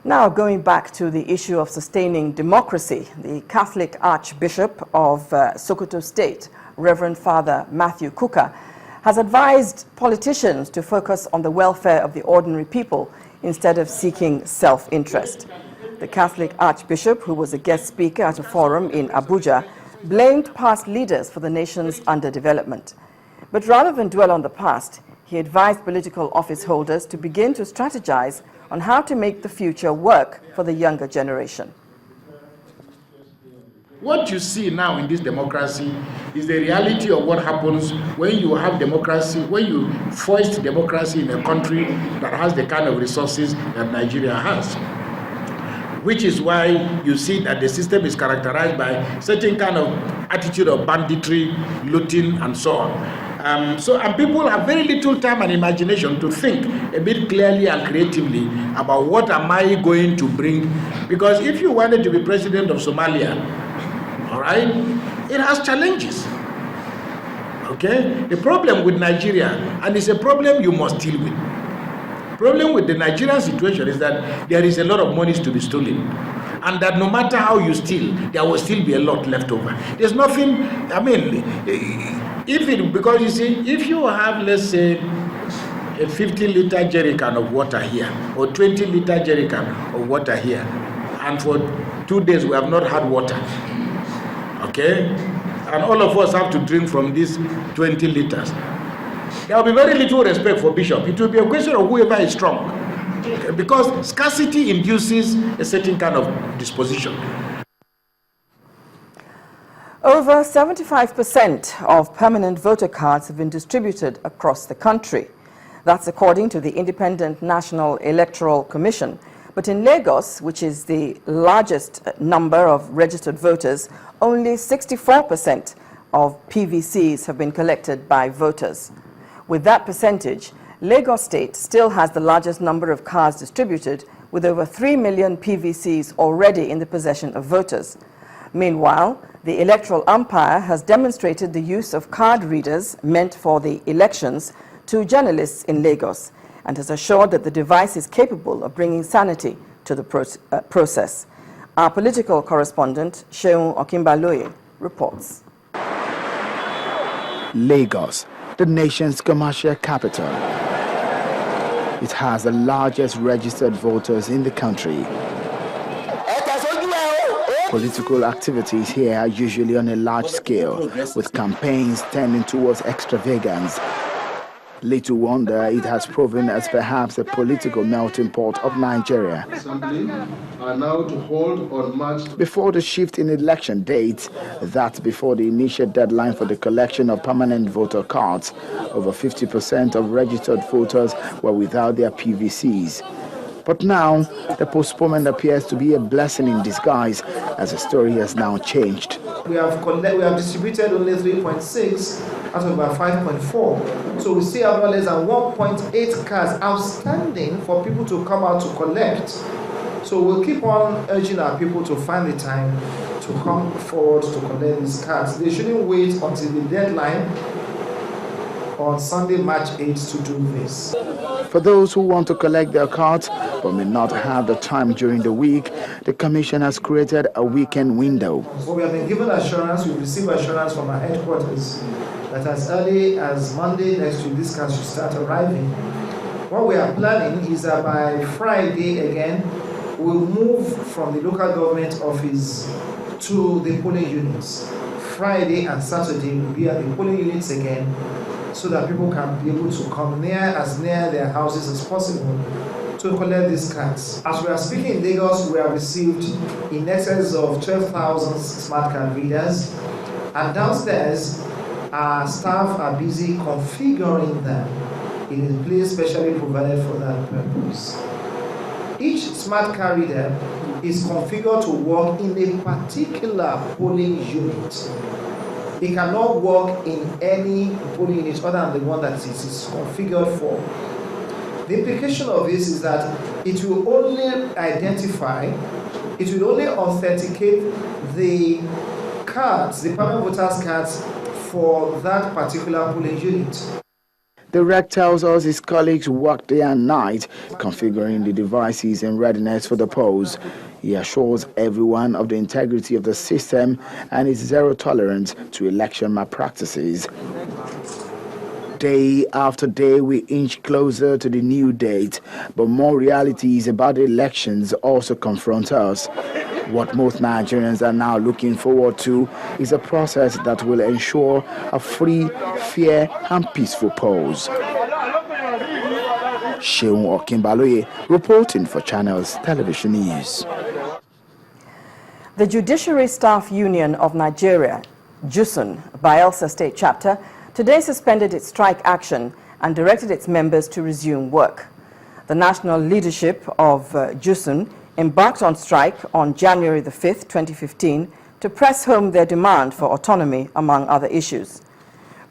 Now, going back to the issue of sustaining democracy, the Catholic Archbishop of Sokoto State, Reverend Father Matthew Kuka, has advised politicians to focus on the welfare of the ordinary people instead of seeking self-interest. The Catholic Archbishop, who was a guest speaker at a forum in Abuja, blamed past leaders for the nation's underdevelopment. But rather than dwell on the past, he advised political office holders to begin to strategize on how to make the future work for the younger generation. What you see now in this democracy is the reality of what happens when you have democracy, when you foist democracy in a country that has the kind of resources that Nigeria has. Which is why you see that the system is characterized by certain kind of attitude of banditry, looting, and so on. And people have very little time and imagination to think a bit clearly and creatively about what am I going to bring. Because if you wanted to be president of Somalia, all right, it has challenges. Okay? The problem with Nigeria, and it's a problem you must deal with. The problem with the Nigerian situation is that there is a lot of money to be stolen. And that no matter how you steal, there will still be a lot left over. There's nothing, I mean, because you see, if you have, let's say, a 50-liter jerry can of water here, or 20-liter jerry can of water here, and for 2 days we have not had water, okay? And all of us have to drink from these 20 liters. There will be very little respect for Bishop. It will be a question of whoever is strong. Because scarcity induces a certain kind of disposition. Over 75% of permanent voter cards have been distributed across the country. That's according to the Independent National Electoral Commission. But in Lagos, which is the largest number of registered voters, only 64% of PVCs have been collected by voters. With that percentage, Lagos State still has the largest number of cards distributed, with over 3 million PVCs already in the possession of voters. Meanwhile, the electoral umpire has demonstrated the use of card readers meant for the elections to journalists in Lagos and has assured that the device is capable of bringing sanity to the process. Our political correspondent, Sheun Okimbaloye, reports. Lagos, the nation's commercial capital. It has the largest registered voters in the country. Political activities here are usually on a large scale, with campaigns tending towards extravagance. Little wonder it has proven as perhaps a political melting pot of Nigeria. Are now to hold on March. Before the shift in election dates, that's before the initial deadline for the collection of permanent voter cards, over 50% of registered voters were without their PVCs. But now, the postponement appears to be a blessing in disguise, as the story has now changed. We have distributed only 3.6 out of about 5.4. So we still have no less than 1.8 cards outstanding for people to come out to collect. So we'll keep on urging our people to find the time to come forward to collect these cards. They shouldn't wait until the deadline on Sunday, March 8th to do this. For those who want to collect their cards but may not have the time during the week, the Commission has created a weekend window. So we have been given assurance, we received assurance from our headquarters that as early as Monday next week, these cards should start arriving. What we are planning is that by Friday again, we'll move from the local government office to the polling units. Friday and Saturday will be at the polling units again, so that people can be able to come as near their houses as possible to collect these cards. As we are speaking in Lagos, we have received in excess of 12,000 smart card readers, and downstairs, our staff are busy configuring them in a place specially provided for that purpose. Each smart card reader is configured to work in a particular polling unit. It cannot work in any polling unit other than the one that it is configured for. The implication of this is that it will only identify, it will only authenticate the cards, the permanent voters' cards for that particular polling unit. The rec tells us his colleagues worked day and night configuring the devices in readiness for the polls. He assures everyone of the integrity of the system and his zero tolerance to election malpractices. Day after day, we inch closer to the new date, but more realities about the elections also confront us. What most Nigerians are now looking forward to is a process that will ensure a free, fair, and peaceful polls. Sheun Okinbaloye, reporting for Channels Television News. The Judiciary Staff Union of Nigeria, JUSUN, Bayelsa State Chapter, today suspended its strike action and directed its members to resume work. The national leadership of JUSUN embarked on strike on January the 5th, 2015, to press home their demand for autonomy, among other issues.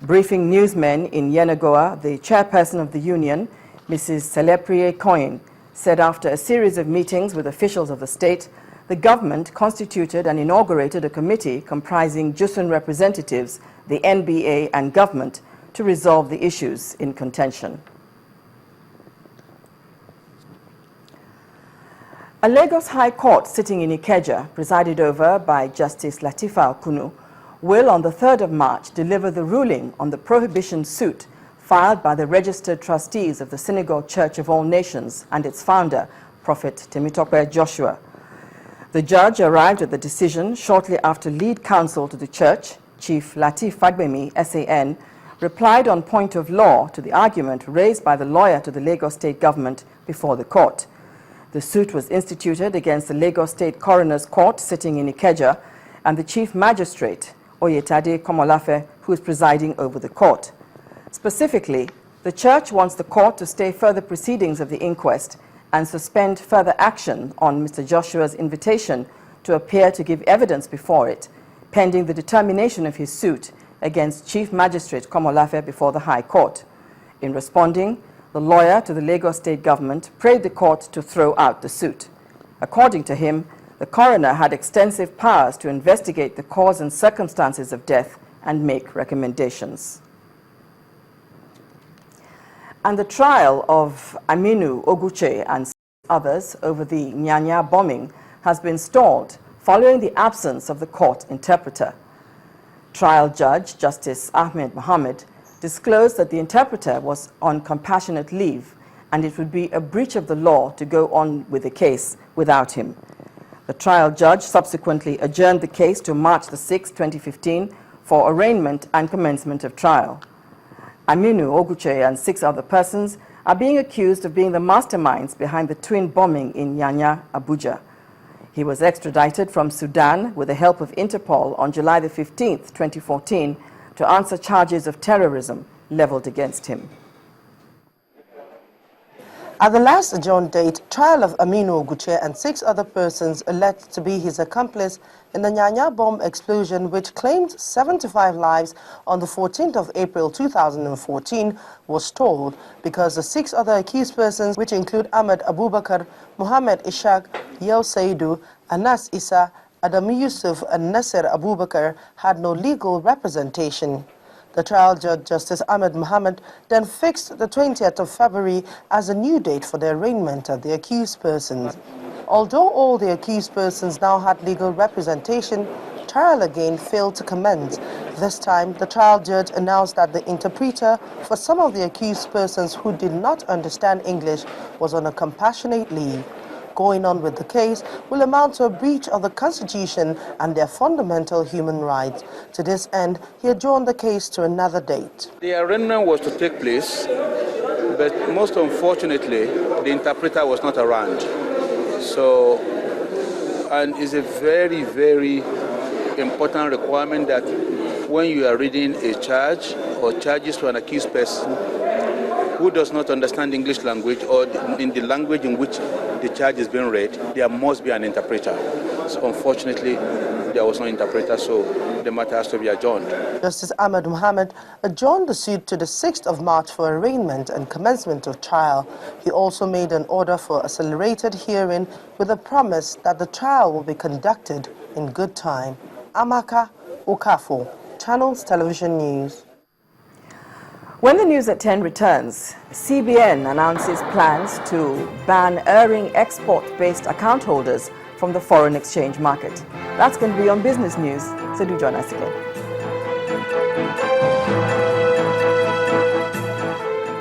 Briefing newsmen in Yenagoa, the chairperson of the union, Mrs. Seleprie Koin, said after a series of meetings with officials of the state, the government constituted and inaugurated a committee comprising JUSUN representatives, the NBA and government, to resolve the issues in contention. A Lagos High Court sitting in Ikeja, presided over by Justice Latifa Okunu, will on the 3rd of March deliver the ruling on the prohibition suit filed by the registered trustees of the Synagogue Church of All Nations and its founder, Prophet Temitope Joshua. The judge arrived at the decision shortly after lead counsel to the church, Chief Lateef Fagbemi, SAN, replied on point of law to the argument raised by the lawyer to the Lagos State government before the court. The suit was instituted against the Lagos State Coroner's Court sitting in Ikeja and the Chief Magistrate, Oyetade Komolafe, who is presiding over the court. Specifically, the church wants the court to stay further proceedings of the inquest and suspend further action on Mr. Joshua's invitation to appear to give evidence before it, pending the determination of his suit against Chief Magistrate Komolafe before the High Court. In responding, the lawyer to the Lagos State government prayed the court to throw out the suit. According to him, the coroner had extensive powers to investigate the cause and circumstances of death and make recommendations. And the trial of Aminu Oguche and others over the Nyanya bombing has been stalled following the absence of the court interpreter. Trial judge Justice Ahmed Mohammed disclosed that the interpreter was on compassionate leave and it would be a breach of the law to go on with the case without him. The trial judge subsequently adjourned the case to March the 6th, 2015 for arraignment and commencement of trial. Aminu Oguche and 6 other persons are being accused of being the masterminds behind the twin bombing in Nyanya, Abuja. He was extradited from Sudan with the help of Interpol on July the 15th, 2014, to answer charges of terrorism leveled against him. At the last adjourned date, trial of Aminu Oguche and 6 other persons alleged to be his accomplice in the Nyanya bomb explosion which claimed 75 lives on the 14th of April 2014 was stalled because the 6 other accused persons, which include Ahmed Abubakar, Mohammed Ishaq, Yel Saidu, Anas Issa, Adamu Yusuf and Nasser Abubakar had no legal representation. The trial judge, Justice Ahmed Mohammed, then fixed the 20th of February as a new date for the arraignment of the accused persons. Although all the accused persons now had legal representation, trial again failed to commence. This time, the trial judge announced that the interpreter for some of the accused persons who did not understand English was on a compassionate leave. Going on with the case will amount to a breach of the Constitution and their fundamental human rights. To this end, he adjourned the case to another date. The arraignment was to take place, but most unfortunately, the interpreter was not around. So, and it's a very, very important requirement that when you are reading a charge or charges to an accused person who does not understand English language or in the language in which the charge is being read, there must be an interpreter. So unfortunately, there was no interpreter, so the matter has to be adjourned. Justice Ahmed Mohammed adjourned the suit to the 6th of March for arraignment and commencement of trial. He also made an order for accelerated hearing with a promise that the trial will be conducted in good time. Amaka Okafo, Channels Television News. When the news at 10 returns, CBN announces plans to ban erring export-based account holders from the foreign exchange market. That's going to be on Business News, so do join us again.